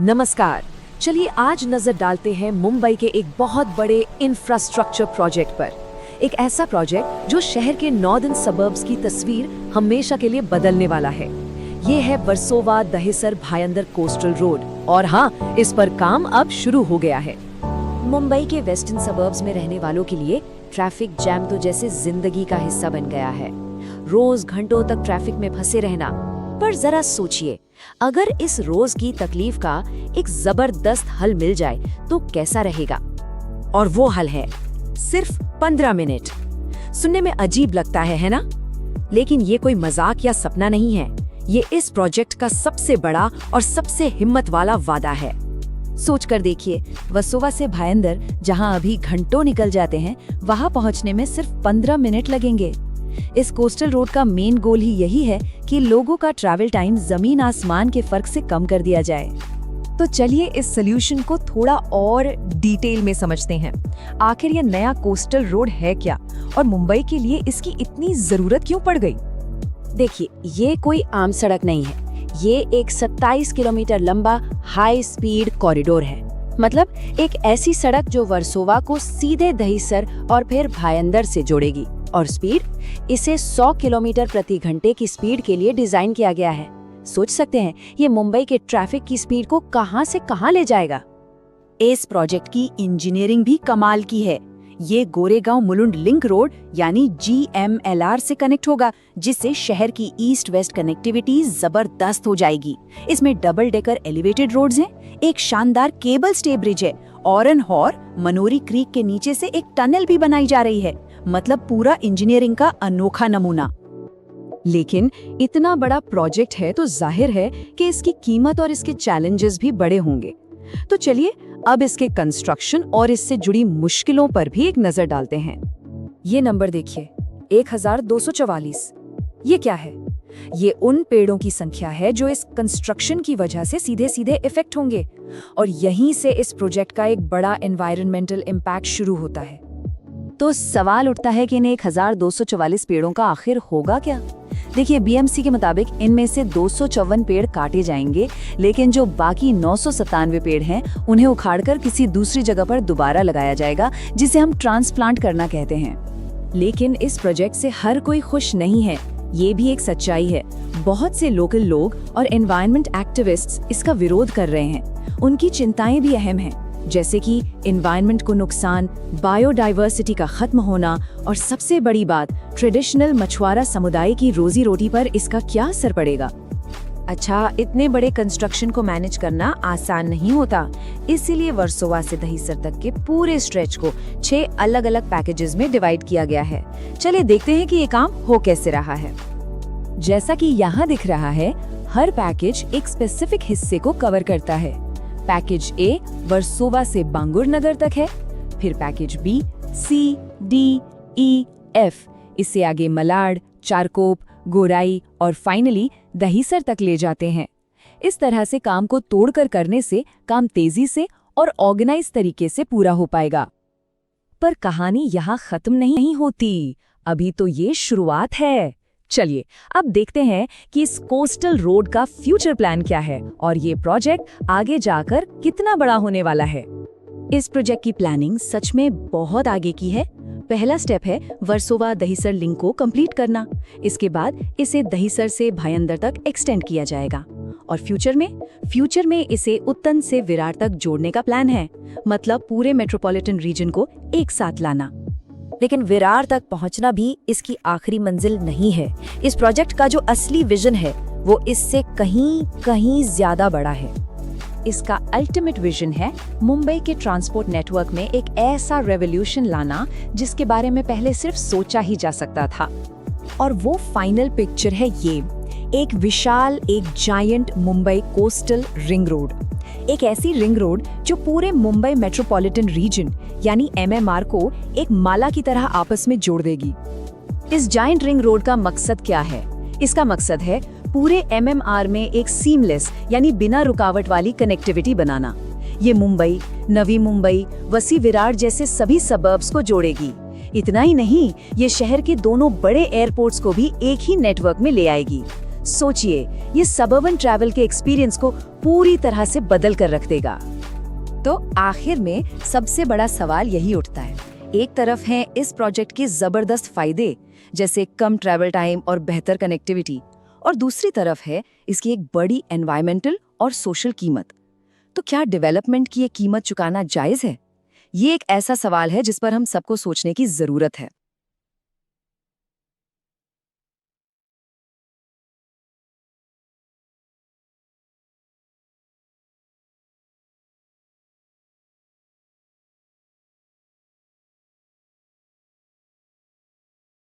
नमस्कार। चलिए आज नजर डालते हैं मुंबई के एक बहुत बड़े इंफ्रास्ट्रक्चर प्रोजेक्ट पर। एक ऐसा प्रोजेक्ट जो शहर के नॉर्दर्न सबर्ब्स की तस्वीर हमेशा के लिए बदलने वाला है। ये है वर्सोवा दहिसर भायंदर कोस्टल रोड और हाँ, इस पर काम अब शुरू हो गया है। मुंबई के वेस्टर्न सबर्ब्स में रहने वालों के लिए ट्रैफिक जैम तो जैसे जिंदगी का हिस्सा बन गया है। रोज घंटों तक ट्रैफिक में फंसे रहना। पर जरा सोचिए, अगर इस रोज की तकलीफ का एक जबरदस्त हल मिल जाए तो कैसा रहेगा। और वो हल है सिर्फ 15 मिनट। सुनने में अजीब लगता है ना? लेकिन ये कोई मजाक या सपना नहीं है। ये इस प्रोजेक्ट का सबसे बड़ा और सबसे हिम्मत वाला वादा है। सोच कर देखिए, वर्सोवा से भायंदर जहां अभी घंटों निकल जाते हैं, वहां पहुंचने में सिर्फ 15 मिनट लगेंगे। इस कोस्टल रोड का मेन गोल ही यही है कि लोगों का ट्रैवल टाइम जमीन आसमान के फर्क से कम कर दिया जाए। तो चलिए इस सॉल्यूशन को थोड़ा और डिटेल में समझते हैं। आखिर ये नया कोस्टल रोड है क्या और मुंबई के लिए इसकी इतनी जरूरत क्यों पड़ गई? देखिए, ये कोई आम सड़क नहीं है। ये एक 27 किलोमीटर लंबा हाई स्पीड कॉरिडोर है। मतलब एक ऐसी सड़क जो वर्सोवा को सीधे दहिसर और फिर भायंदर से जोड़ेगी। और स्पीड, इसे 100 किलोमीटर प्रति घंटे की स्पीड के लिए डिजाइन किया गया है। सोच सकते हैं ये मुंबई के ट्रैफिक की स्पीड को कहां से कहां ले जाएगा। इस प्रोजेक्ट की इंजीनियरिंग भी कमाल की है। ये गोरेगांव मुलुंड लिंक रोड यानी GMLR से कनेक्ट होगा, जिससे शहर की ईस्ट वेस्ट कनेक्टिविटी जबरदस्त हो जाएगी। इसमें डबल डेकर एलिवेटेड रोड्स हैं, एक शानदार केबल स्टे ब्रिज है और मनोरी क्रीक के नीचे से एक टनल भी बनाई जा रही है। मतलब पूरा इंजीनियरिंग का अनोखा नमूना। लेकिन इतना बड़ा प्रोजेक्ट है तो जाहिर है कि इसकी कीमत और इसके चैलेंजेस भी बड़े होंगे। तो चलिए अब इसके कंस्ट्रक्शन और इससे जुड़ी मुश्किलों पर भी एक नजर डालते हैं। ये नंबर देखिए, 1244। ये क्या है? ये उन पेड़ों की संख्या है जो इस कंस्ट्रक्शन की वजह से सीधे सीधे इफेक्ट होंगे और यहीं से इस प्रोजेक्ट का एक बड़ा एनवायरमेंटल इम्पैक्ट शुरू होता है। तो सवाल उठता है कि इन 1244 पेड़ों का आखिर होगा क्या? देखिए, BMC के मुताबिक इनमें से 254 पेड़ काटे जाएंगे, लेकिन जो बाकी 997 पेड़ हैं उन्हें उखाड़कर किसी दूसरी जगह पर दोबारा लगाया जाएगा, जिसे हम ट्रांसप्लांट करना कहते हैं। लेकिन इस प्रोजेक्ट से हर कोई खुश नहीं है। ये भी एक सच्चाई है। बहुत से लोकल लोग और एनवायरनमेंट एक्टिविस्ट्स इसका विरोध कर रहे हैं। उनकी चिंताएं भी अहम हैं, जैसे कि एनवायरनमेंट को नुकसान, बायोडाइवर्सिटी का खत्म होना और सबसे बड़ी बात, ट्रेडिशनल मछुआरा समुदाय की रोजी रोटी पर इसका क्या असर पड़ेगा। अच्छा, इतने बड़े कंस्ट्रक्शन को मैनेज करना आसान नहीं होता। इसीलिए वर्सोवा से दहिसर तक के पूरे स्ट्रेच को 6 अलग अलग पैकेजेस में डिवाइड किया गया है। चलिए देखते हैं कि ये काम हो कैसे रहा है। जैसा कि यहाँ दिख रहा है, हर पैकेज एक स्पेसिफिक हिस्से को कवर करता है। पैकेज A वर्सोवा से बांगुर नगर तक है, फिर package B C D E F इससे आगे मलाड, चारकोप, गोराई और फाइनली दहिसर तक ले जाते हैं। इस तरह से काम को तोड़कर करने से काम तेजी से और ऑर्गेनाइज तरीके से पूरा हो पाएगा। पर कहानी यहाँ खत्म नहीं होती, अभी तो ये शुरुआत है। चलिए अब देखते हैं कि इस कोस्टल रोड का फ्यूचर प्लान क्या है और ये प्रोजेक्ट आगे जाकर कितना बड़ा होने वाला है। इस प्रोजेक्ट की प्लानिंग सच में बहुत आगे की है। पहला स्टेप है वर्सोवा दहिसर लिंक को कंप्लीट करना। इसके बाद इसे दहिसर से भायंदर तक एक्सटेंड किया जाएगा और फ्यूचर में इसे उत्तन से विरार तक जोड़ने का प्लान है। मतलब पूरे मेट्रोपॉलिटन रीजन को एक साथ लाना। लेकिन विरार तक पहुंचना भी इसकी आखिरी मंजिल नहीं है। इस प्रोजेक्ट का जो असली विजन है वो इससे कहीं ज्यादा बड़ा है। इसका अल्टीमेट विजन है मुंबई के ट्रांसपोर्ट नेटवर्क में एक ऐसा रेवोल्यूशन लाना जिसके बारे में पहले सिर्फ सोचा ही जा सकता था। और वो फाइनल पिक्चर है ये, एक विशाल, एक giant Mumbai coastal ring road. एक ऐसी रिंग रोड जो पूरे मुंबई मेट्रोपॉलिटन रीजन यानी MMR को एक माला की तरह आपस में जोड़ देगी। इस जायंट रिंग रोड का मकसद क्या है? इसका मकसद है पूरे MMR में एक सीमलेस यानी बिना रुकावट वाली कनेक्टिविटी बनाना। ये मुंबई, नवी मुंबई, वसी विरार जैसे सभी सबर्ब्स को जोड़ेगी। इतना ही नहीं, ये शहर के दोनों बड़े एयरपोर्ट्स को भी एक ही नेटवर्क में ले आएगी। सोचिए, ये सबर्बन ट्रैवल के एक्सपीरियंस को पूरी तरह से बदल कर रख देगा। तो आखिर में सबसे बड़ा सवाल यही उठता है। एक तरफ है इस प्रोजेक्ट के जबरदस्त फायदे, जैसे कम ट्रैवल टाइम और बेहतर कनेक्टिविटी, और दूसरी तरफ है इसकी एक बड़ी एनवायरमेंटल और सोशल कीमत। तो क्या डेवलपमेंट की ये कीमत चुकाना जायज है? ये एक ऐसा सवाल है जिस पर हम सबको सोचने की जरूरत है।